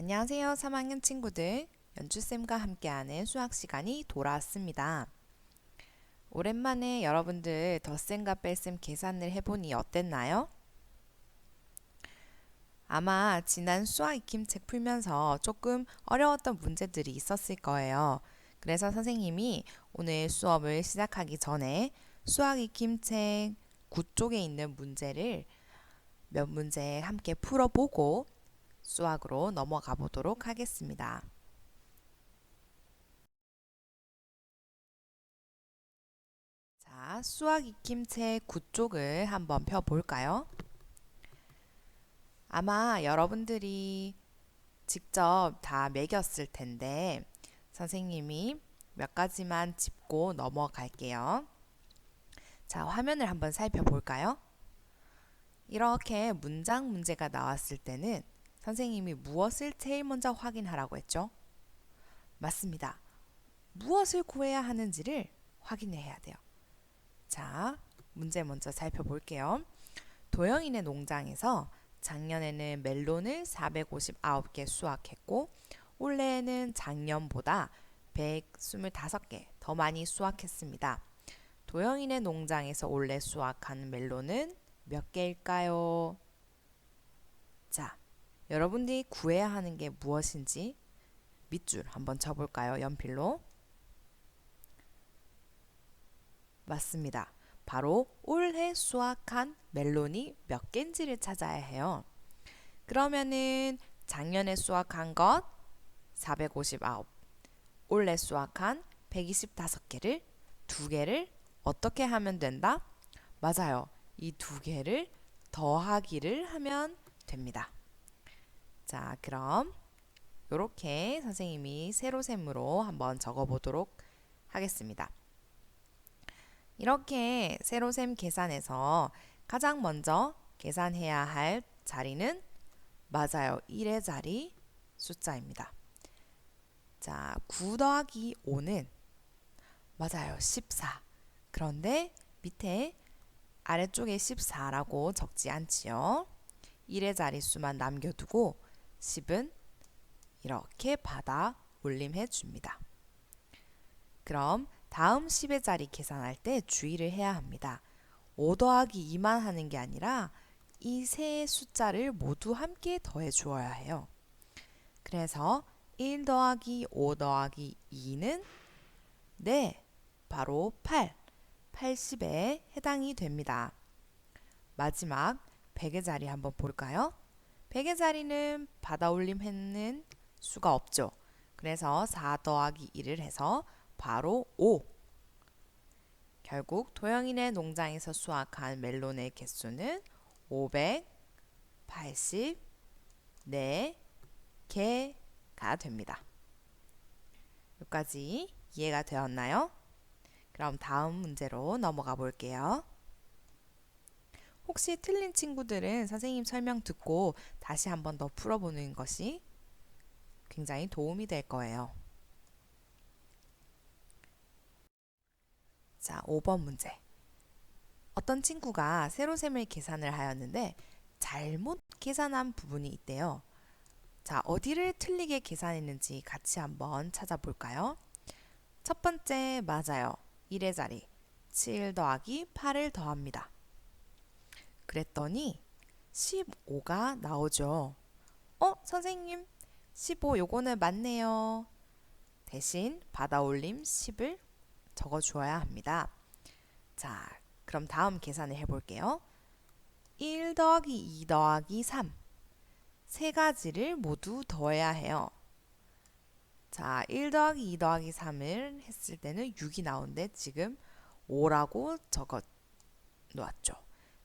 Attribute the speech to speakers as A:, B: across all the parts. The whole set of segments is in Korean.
A: 안녕하세요, 3학년 친구들. 연주쌤과 함께하는 수학 시간이 돌아왔습니다. 오랜만에 여러분들 덧셈과 뺄셈 계산을 해보니 어땠나요? 아마 지난 수학 익힘책 풀면서 조금 어려웠던 문제들이 있었을 거예요. 그래서 선생님이 오늘 수업을 시작하기 전에 수학 익힘책 9쪽에 있는 문제를 몇 문제 함께 풀어보고 수학으로 넘어가 보도록 하겠습니다. 자, 수학 익힘책 9쪽을 한번 펴볼까요? 아마 여러분들이 직접 다 매겼을 텐데 선생님이 몇 가지만 짚고 넘어갈게요. 자, 화면을 한번 살펴볼까요? 이렇게 문장 문제가 나왔을 때는 선생님이 무엇을 제일 먼저 확인하라고 했죠? 맞습니다. 무엇을 구해야 하는지를 확인해야 돼요. 자, 문제 먼저 살펴볼게요. 도영이네 농장에서 작년에는 멜론을 459개 수확했고 올해에는 작년보다 125개 더 많이 수확했습니다. 도영이네 농장에서 올해 수확한 멜론은 몇 개일까요? 자, 여러분들이 구해야 하는 게 무엇인지 밑줄 한번 쳐볼까요? 연필로. 맞습니다. 바로 올해 수확한 멜론이 몇 개인지를 찾아야 해요. 그러면은 작년에 수확한 것 459, 올해 수확한 125개를 두 개를 어떻게 하면 된다? 맞아요. 이 두 개를 더하기를 하면 됩니다. 자, 그럼 이렇게 선생님이 세로셈으로 한번 적어보도록 하겠습니다. 이렇게 세로셈 계산에서 가장 먼저 계산해야 할 자리는 맞아요. 1의 자리 숫자입니다. 자, 9 더하기 5는 맞아요. 14. 그런데 밑에 아래쪽에 14라고 적지 않지요. 1의 자릿수만 남겨두고 10은 이렇게 받아 올림해 줍니다. 그럼 다음 10의 자리 계산할 때 주의를 해야 합니다. 5 더하기 2만 하는 게 아니라 이 세 숫자를 모두 함께 더해 주어야 해요. 그래서 1 더하기 5 더하기 2는 네, 바로 8, 80에 해당이 됩니다. 마지막 100의 자리 한번 볼까요? 100의 자리는 받아올림 했는 수가 없죠. 그래서 4 더하기 1을 해서 바로 5. 결국 도영이네 농장에서 수확한 멜론의 개수는 584개가 됩니다. 여기까지 이해가 되었나요? 그럼 다음 문제로 넘어가 볼게요. 혹시 틀린 친구들은 선생님 설명 듣고 다시 한번 더 풀어보는 것이 굉장히 도움이 될 거예요. 자, 5번 문제. 어떤 친구가 세로셈을 계산을 하였는데 잘못 계산한 부분이 있대요. 자, 어디를 틀리게 계산했는지 같이 한번 찾아볼까요? 첫 번째, 맞아요. 1의 자리 7 더하기 8을 더합니다. 그랬더니 15가 나오죠. 선생님, 15 요거는 맞네요. 대신 받아올림 10을 적어주어야 합니다. 자, 그럼 다음 계산을 해볼게요. 1 더하기 2 더하기 3. 세 가지를 모두 더해야 해요. 자, 1 더하기 2 더하기 3을 했을 때는 6이 나오는데 지금 5라고 적어 놓았죠.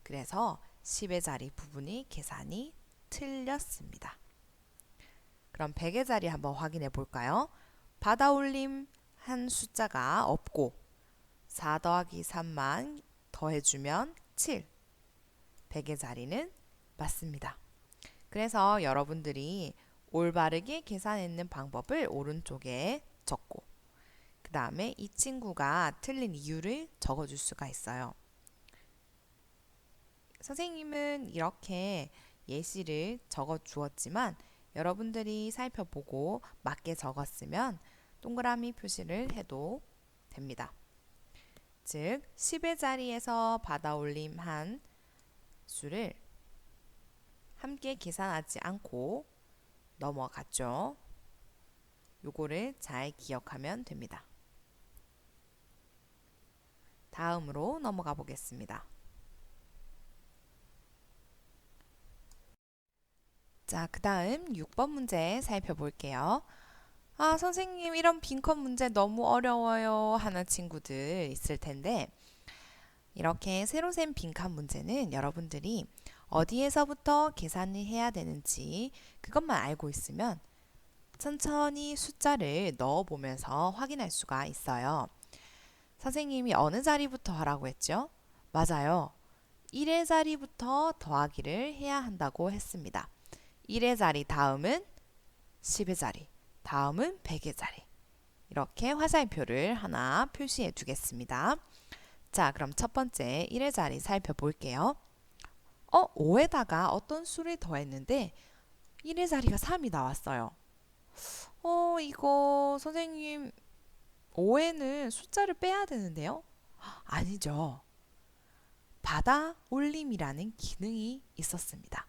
A: 그래서 10의 자리 부분이 계산이 틀렸습니다. 그럼 100의 자리 한번 확인해 볼까요? 받아올림 한 숫자가 없고 4 더하기 3만 더해주면 7. 100의 자리는 맞습니다. 그래서 여러분들이 올바르게 계산했는 방법을 오른쪽에 적고 그 다음에 이 친구가 틀린 이유를 적어줄 수가 있어요. 선생님은 이렇게 예시를 적어 주었지만 여러분들이 살펴보고 맞게 적었으면 동그라미 표시를 해도 됩니다. 즉 10의 자리에서 받아 올림한 수를 함께 계산하지 않고 넘어갔죠. 요거를 잘 기억하면 됩니다. 다음으로 넘어가 보겠습니다. 자, 그 다음 6번 문제 살펴볼게요. 아, 선생님, 이런 빈칸 문제 너무 어려워요 하는 친구들 있을 텐데, 이렇게 새로 센 빈칸 문제는 여러분들이 어디에서부터 계산을 해야 되는지 그것만 알고 있으면 천천히 숫자를 넣어 보면서 확인할 수가 있어요. 선생님이 어느 자리부터 하라고 했죠? 맞아요. 1의 자리부터 더하기를 해야 한다고 했습니다. 1의 자리 다음은 10의 자리, 다음은 100의 자리. 이렇게 화살표를 하나 표시해 두겠습니다. 자, 그럼 첫 번째 1의 자리 살펴볼게요. 5에다가 어떤 수를 더했는데 1의 자리가 3이 나왔어요. 이거 선생님 5에는 숫자를 빼야 되는데요? 아니죠. 받아 올림이라는 기능이 있었습니다.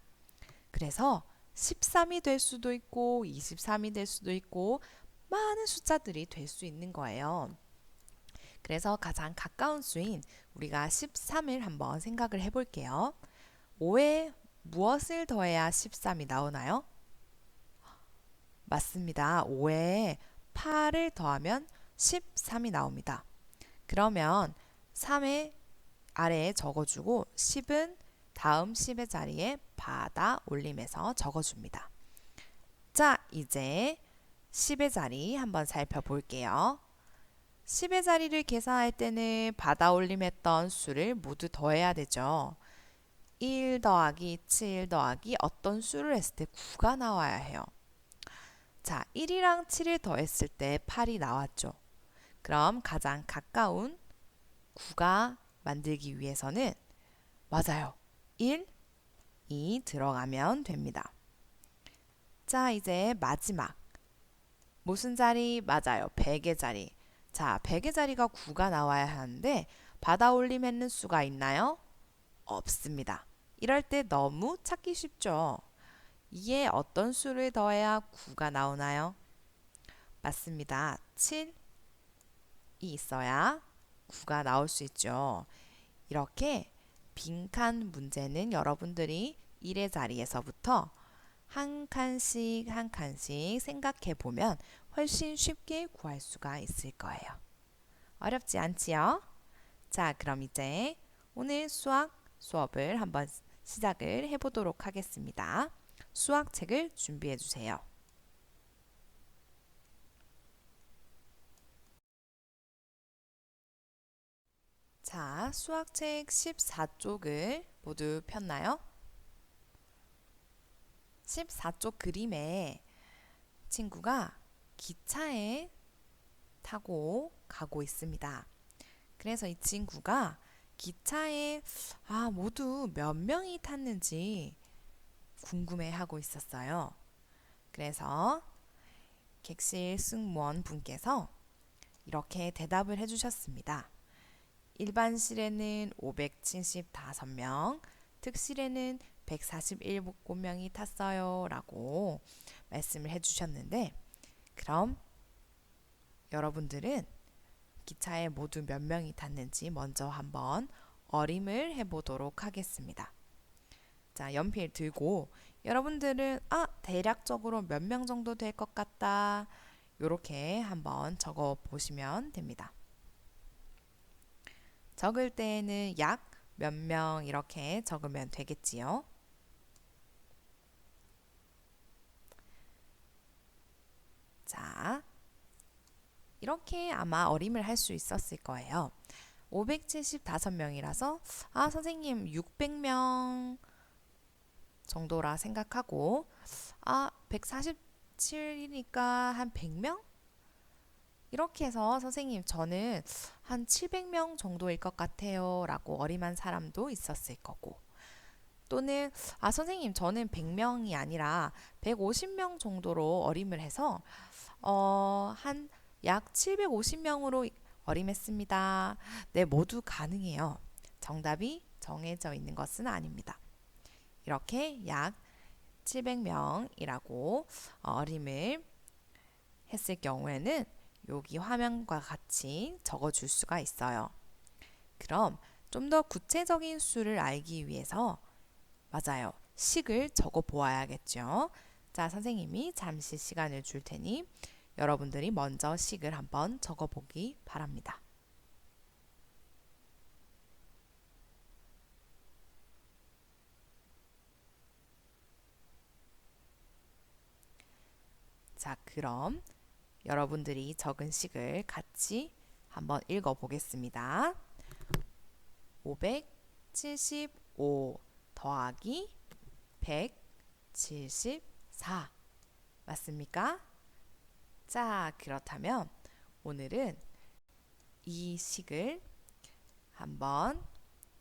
A: 그래서 13이 될 수도 있고 23이 될 수도 있고 많은 숫자들이 될 수 있는 거예요. 그래서 가장 가까운 수인 우리가 13을 한번 생각을 해볼게요. 5에 무엇을 더해야 13이 나오나요? 맞습니다. 5에 8을 더하면 13이 나옵니다. 그러면 3의 아래에 적어주고 10은 다음 10의 자리에 받아 올림해서 적어줍니다. 자, 이제 10의 자리 한번 살펴볼게요. 10의 자리를 계산할 때는 받아 올림했던 수를 모두 더해야 되죠. 1 더하기 7 더하기 어떤 수를 했을 때 9가 나와야 해요. 자, 1이랑 7을 더했을 때 8이 나왔죠. 그럼 가장 가까운 9가 만들기 위해서는 맞아요. 1, 2 들어가면 됩니다. 자, 이제 마지막. 무슨 자리? 맞아요. 100의 자리. 자, 100의 자리가 9가 나와야 하는데 받아 올림했는 수가 있나요? 없습니다. 이럴 때 너무 찾기 쉽죠. 이에 어떤 수를 더해야 9가 나오나요? 맞습니다. 7이 있어야 9가 나올 수 있죠. 이렇게 빈칸 문제는 여러분들이 1의 자리에서부터 한 칸씩 한 칸씩 생각해 보면 훨씬 쉽게 구할 수가 있을 거예요. 어렵지 않지요? 자, 그럼 이제 오늘 수업을 한번 시작을 해보도록 하겠습니다. 수학책을 준비해 주세요. 자, 수학책 14쪽을 모두 폈나요? 14쪽 그림에 친구가 기차에 타고 가고 있습니다. 그래서 이 친구가 기차에 모두 몇 명이 탔는지 궁금해하고 있었어요. 그래서 객실 승무원 분께서 이렇게 대답을 해주셨습니다. 일반실에는 575명, 특실에는 147명이 탔어요 라고 말씀을 해주셨는데 그럼 여러분들은 기차에 모두 몇 명이 탔는지 먼저 한번 어림을 해보도록 하겠습니다. 자, 연필 들고 여러분들은 대략적으로 몇 명 정도 될 것 같다 이렇게 한번 적어 보시면 됩니다. 적을 때에는 약 몇 명 이렇게 적으면 되겠지요. 자, 이렇게 아마 어림을 할 수 있었을 거예요. 575명이라서 선생님 600명 정도라 생각하고 147이니까 한 100명? 이렇게 해서 선생님 저는 한 700명 정도일 것 같아요 라고 어림한 사람도 있었을 거고 또는 선생님 저는 100명이 아니라 150명 정도로 어림을 해서 한 약 750명으로 어림했습니다. 네, 모두 가능해요. 정답이 정해져 있는 것은 아닙니다. 이렇게 약 700명이라고 어림을 했을 경우에는 여기 화면과 같이 적어줄 수가 있어요. 그럼 좀 더 구체적인 수를 알기 위해서 맞아요. 식을 적어 보아야겠죠. 자, 선생님이 잠시 시간을 줄 테니 여러분들이 먼저 식을 한번 적어 보기 바랍니다. 자, 그럼 여러분들이 적은 식을 같이 한번 읽어 보겠습니다. 575 더하기 174 맞습니까? 자, 그렇다면 오늘은 이 식을 한번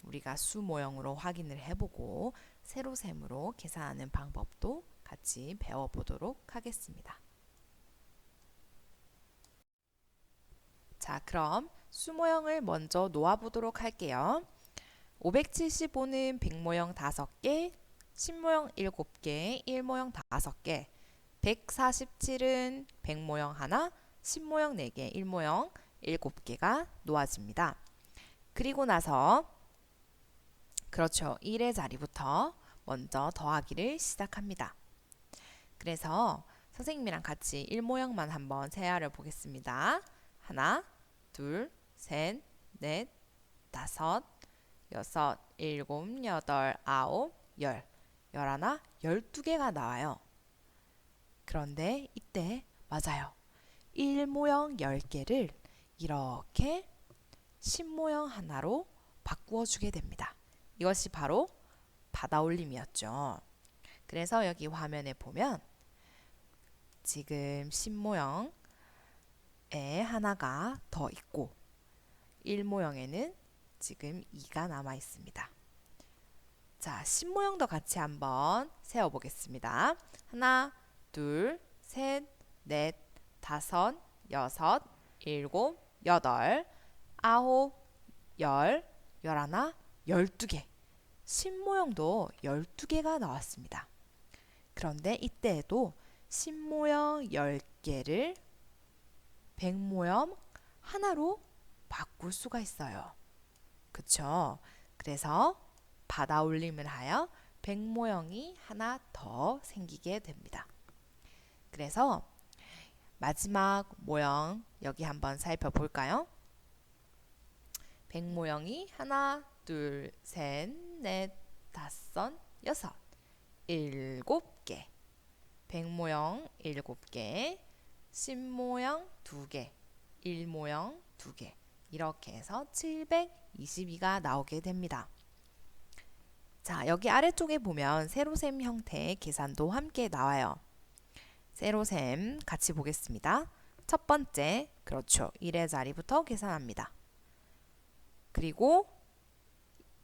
A: 우리가 수 모형으로 확인을 해보고 세로셈으로 계산하는 방법도 같이 배워보도록 하겠습니다. 자, 그럼 수 모형을 먼저 놓아보도록 할게요. 575는 100모형 5개, 10모형 7개, 1모형 5개, 147은 100모형 하나, 10모형 4개, 1모형 7개가 놓아집니다. 그리고 나서 그렇죠. 1의 자리부터 먼저 더하기를 시작합니다. 그래서 선생님이랑 같이 1모형만 한번 세어려 보겠습니다. 하나, 둘, 셋, 넷, 다섯, 여섯, 일곱, 여덟, 아홉, 열, 열하나, 12개가 나와요. 그런데 이때 맞아요. 1모형 10개를 이렇게 10모형 하나로 바꾸어 주게 됩니다. 이것이 바로 받아올림이었죠. 그래서 여기 화면에 보면 지금 10모형에 하나가 더 있고 1모형에는 지금 2가 남아 있습니다. 자, 10모형도 같이 한번 세어보겠습니다. 하나, 둘, 셋, 넷, 다섯, 여섯, 일곱, 여덟, 아홉, 열, 열하나, 12개. 10모형도 12개가 나왔습니다. 그런데 이때에도 10모형 10개를 100모형 하나로 바꿀 수가 있어요. 그쵸? 그래서 받아올림을 하여 100모형이 하나 더 생기게 됩니다. 그래서 마지막 모형 여기 한번 살펴볼까요? 100모형이 하나, 둘, 셋, 넷, 다섯, 여섯, 7개. 100모형 7개, 10모형 2개, 1모형 2개. 이렇게 해서 722가 나오게 됩니다. 자, 여기 아래쪽에 보면 세로셈 형태의 계산도 함께 나와요. 세로셈 같이 보겠습니다. 첫 번째, 그렇죠. 1의 자리부터 계산합니다. 그리고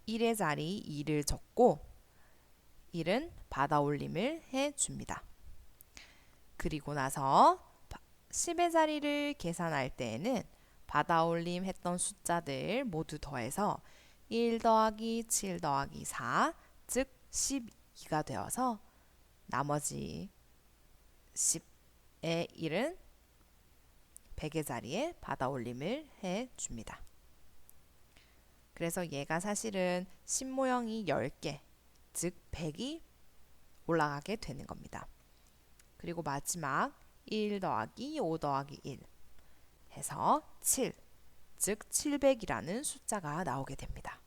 A: 1의 자리 2를 적고 1은 받아올림을 해줍니다. 그리고 나서 10의 자리를 계산할 때에는 받아올림 했던 숫자들 모두 더해서 1 더하기 7 더하기 4, 즉 12가 되어서 나머지 10의 1은 100의 자리에 받아올림을 해줍니다. 그래서 얘가 사실은 10모형이 10개, 즉 100이 올라가게 되는 겁니다. 그리고 마지막 1 더하기 5 더하기 1 해서 7, 즉 700이라는 숫자가 나오게 됩니다.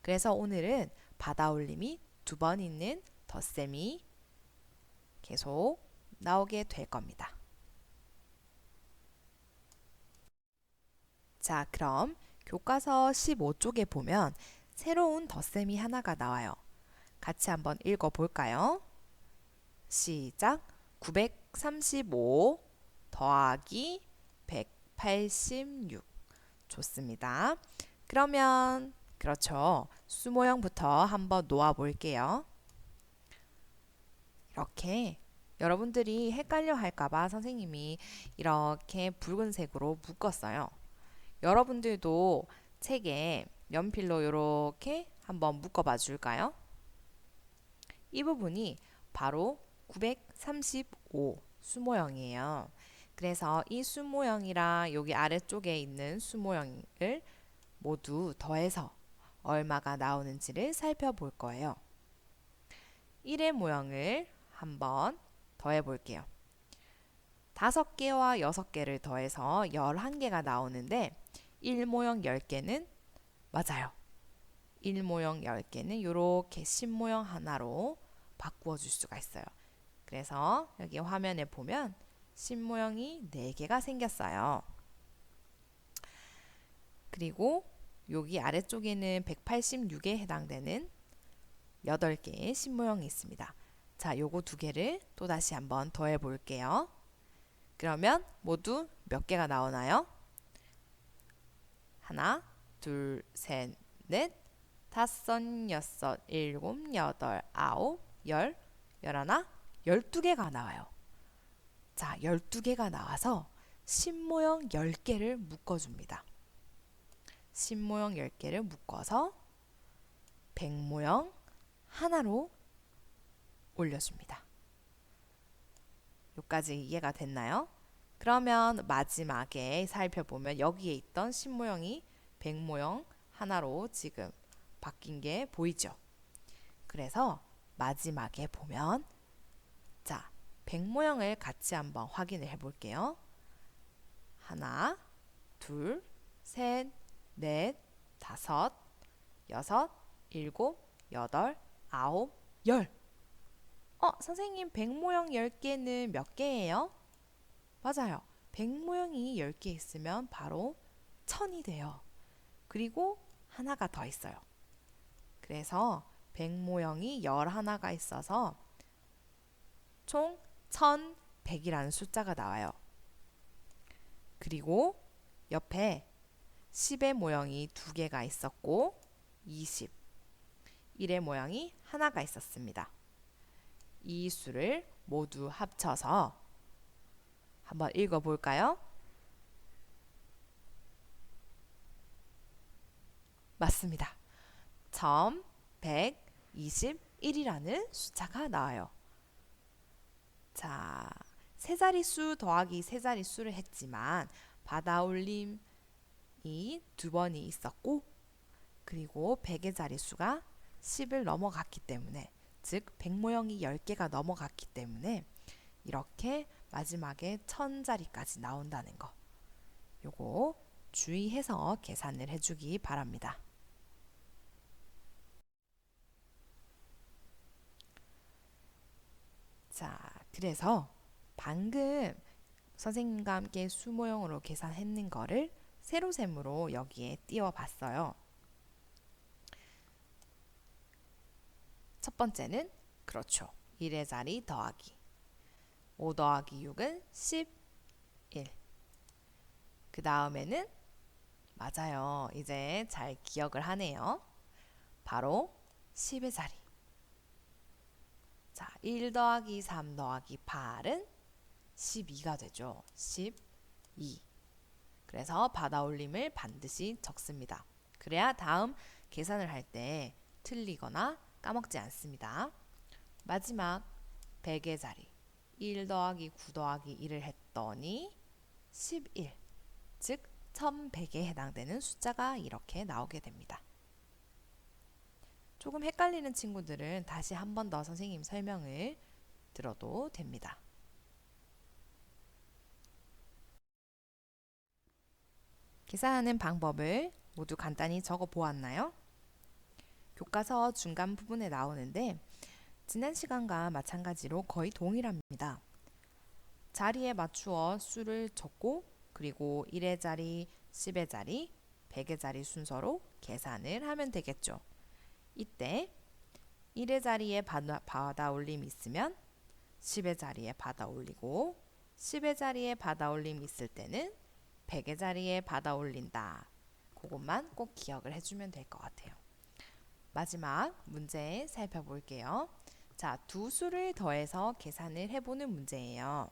A: 그래서 오늘은 받아올림이 2번 있는 덧셈이 계속 나오게 될 겁니다. 자, 그럼 교과서 15쪽에 보면 새로운 덧셈이 하나가 나와요. 같이 한번 읽어볼까요? 시작! 935 더하기 186 좋습니다. 그러면 그렇죠. 수 모형부터 한번 놓아 볼게요. 이렇게 여러분들이 헷갈려 할까봐 선생님이 이렇게 붉은색으로 묶었어요. 여러분들도 책에 연필로 이렇게 한번 묶어봐 줄까요? 이 부분이 바로 935 수모형이에요. 그래서 이 수모형이랑 여기 아래쪽에 있는 수모형을 모두 더해서 얼마가 나오는지를 살펴볼 거예요. 1의 모형을 한번 더해 볼게요. 5개와 6개를 더해서 11개가 나오는데 1모형 10개는 맞아요. 1모형 10개는 이렇게 10모형 하나로 바꾸어 줄 수가 있어요. 그래서 여기 화면에 보면 10모형이 4개가 생겼어요. 그리고 여기 아래쪽에는 186에 해당되는 8개의 10모형이 있습니다. 자, 요거 2개를 또 다시 한번 더해 볼게요. 그러면 모두 몇 개가 나오나요? 하나, 둘, 셋, 넷, 다섯, 여섯, 일곱, 여덟, 아홉, 열, 열하나, 12개가 나와요. 자, 12개가 나와서 신모형 10개를 묶어줍니다. 신모형 10개를 묶어서 백모형 하나로 올려줍니다. 여기까지 이해가 됐나요? 그러면 마지막에 살펴보면 여기에 있던 신모형이 백모형 하나로 지금 바뀐 게 보이죠? 그래서 마지막에 보면 자, 백모형을 같이 한번 확인을 해 볼게요. 하나, 둘, 셋, 넷, 다섯, 여섯, 일곱, 여덟, 아홉, 열. 선생님, 백모형 10개는 몇 개예요? 맞아요. 백모형이 10개 있으면 바로 1000이 돼요. 그리고 하나가 더 있어요. 그래서 백모형이 11개가 있어서 총 1100이라는 숫자가 나와요. 그리고 옆에 10의 모형이 2개가 있었고 20, 1의 모형이 하나가 있었습니다. 이 수를 모두 합쳐서 한번 읽어볼까요? 맞습니다. 1121이라는 숫자가 나와요. 자, 세 자릿수 더하기 세 자릿수를 했지만 받아올림이 2번이 있었고 그리고 100의 자릿수가 10을 넘어갔기 때문에 즉 백모형이 10개가 넘어갔기 때문에 이렇게 마지막에 1000자리까지 나온다는 거. 요거 주의해서 계산을 해주기 바랍니다. 자, 그래서 방금 선생님과 함께 수모형으로 계산했는 거를 세로셈으로 여기에 띄워 봤어요. 첫 번째는 그렇죠. 1의 자리 더하기 5 더하기 6은 11. 그 다음에는 맞아요. 이제 잘 기억을 하네요. 바로 10의 자리. 자, 1 더하기 3 더하기 8은 12가 되죠. 12. 그래서 받아올림을 반드시 적습니다. 그래야 다음 계산을 할 때 틀리거나 까먹지 않습니다. 마지막 100의 자리. 1 더하기 9 더하기 1을 했더니 11. 즉 1100에 해당되는 숫자가 이렇게 나오게 됩니다. 조금 헷갈리는 친구들은 다시 한 번 더 선생님 설명을 들어도 됩니다. 계산하는 방법을 모두 간단히 적어 보았나요? 교과서 중간 부분에 나오는데 지난 시간과 마찬가지로 거의 동일합니다. 자리에 맞추어 수를 적고 그리고 1의 자리, 10의 자리, 100의 자리 순서로 계산을 하면 되겠죠. 이때 1의 자리에 받아 올림이 있으면 10의 자리에 받아 올리고 10의 자리에 받아 올림이 있을 때는 100의 자리에 받아 올린다. 그것만 꼭 기억을 해주면 될 것 같아요. 마지막 문제 살펴볼게요. 자, 두 수를 더해서 계산을 해보는 문제예요.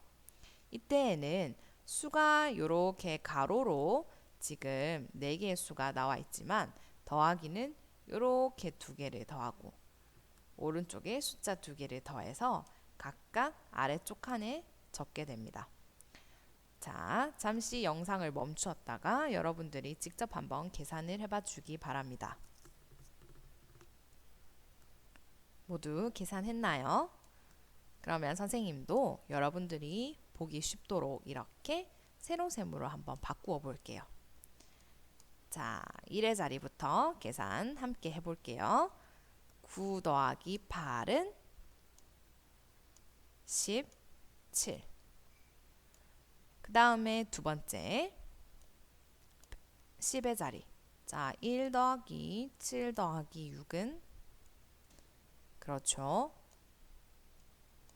A: 이때에는 수가 이렇게 가로로 지금 4개의 수가 나와 있지만 더하기는 이렇게 2개를 더하고 오른쪽에 숫자 2개를 더해서 각각 아래쪽 칸에 적게 됩니다. 자, 잠시 영상을 멈추었다가 여러분들이 직접 한번 계산을 해봐 주기 바랍니다. 모두 계산했나요? 그러면 선생님도 여러분들이 보기 쉽도록 이렇게 세로세모로 한번 바꾸어 볼게요. 자, 1의 자리부터 계산 함께 해볼게요. 9 더하기 8은 17. 그 다음에 두 번째 10의 자리. 자, 1 더하기 7 더하기 6은 그렇죠.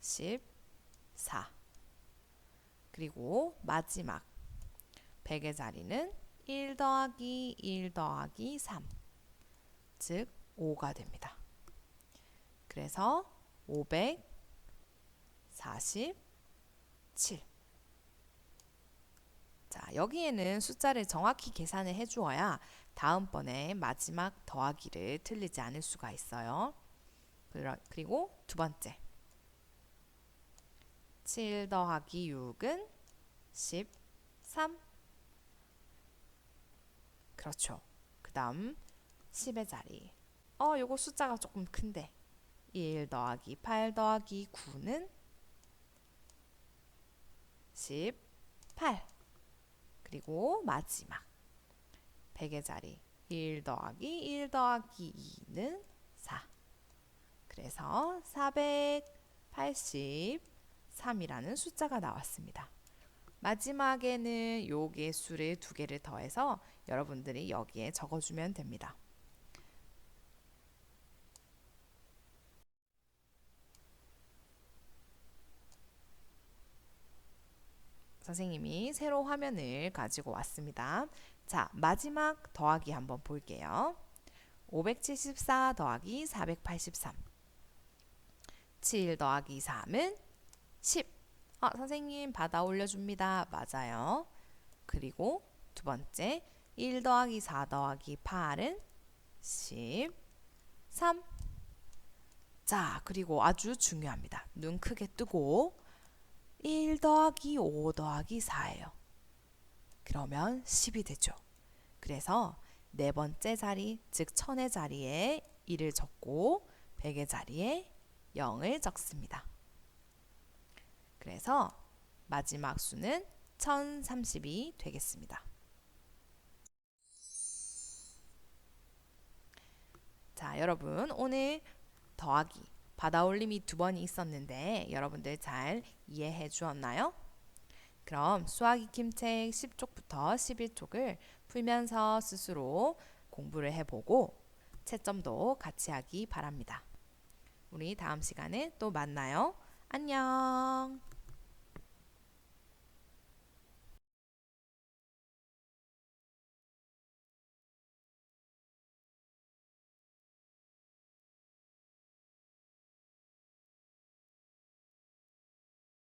A: 14. 그리고 마지막 100의 자리는 1 더하기 1 더하기 3. 즉 5가 됩니다. 그래서 547. 자, 여기에는 숫자를 정확히 계산을 해주어야 다음번에 마지막 더하기를 틀리지 않을 수가 있어요. 그리고 두 번째 7 더하기 6은 13. 그렇죠. 그 다음 10의 자리. 요거 숫자가 조금 큰데 1 더하기 8 더하기 9는 18. 그리고 마지막 100의 자리 1 더하기 1 더하기 2는 4. 그래서 483이라는 숫자가 나왔습니다. 마지막에는 요 개수를 2개를 더해서 여러분들이 여기에 적어주면 됩니다. 선생님이 새로 화면을 가지고 왔습니다. 자, 마지막 더하기 한번 볼게요. 574 더하기 483. 7 더하기 3은 10. 선생님 받아 올려줍니다. 맞아요. 그리고 두 번째 1 더하기 4 더하기 8은 13. 자, 그리고 아주 중요합니다. 눈 크게 뜨고 1 더하기 5 더하기 4예요. 그러면 10이 되죠. 그래서 네 번째 자리, 즉 1000의 자리에 1을 적고 100의 자리에 0을 적습니다. 그래서 마지막 수는 1030이 되겠습니다. 자, 여러분 오늘 더하기, 받아올림이 2번이 있었는데 여러분들 잘 이해해 주었나요? 그럼 수학 익힘책 10쪽부터 11쪽을 풀면서 스스로 공부를 해보고 채점도 같이 하기 바랍니다. 우리 다음 시간에 또 만나요. 안녕.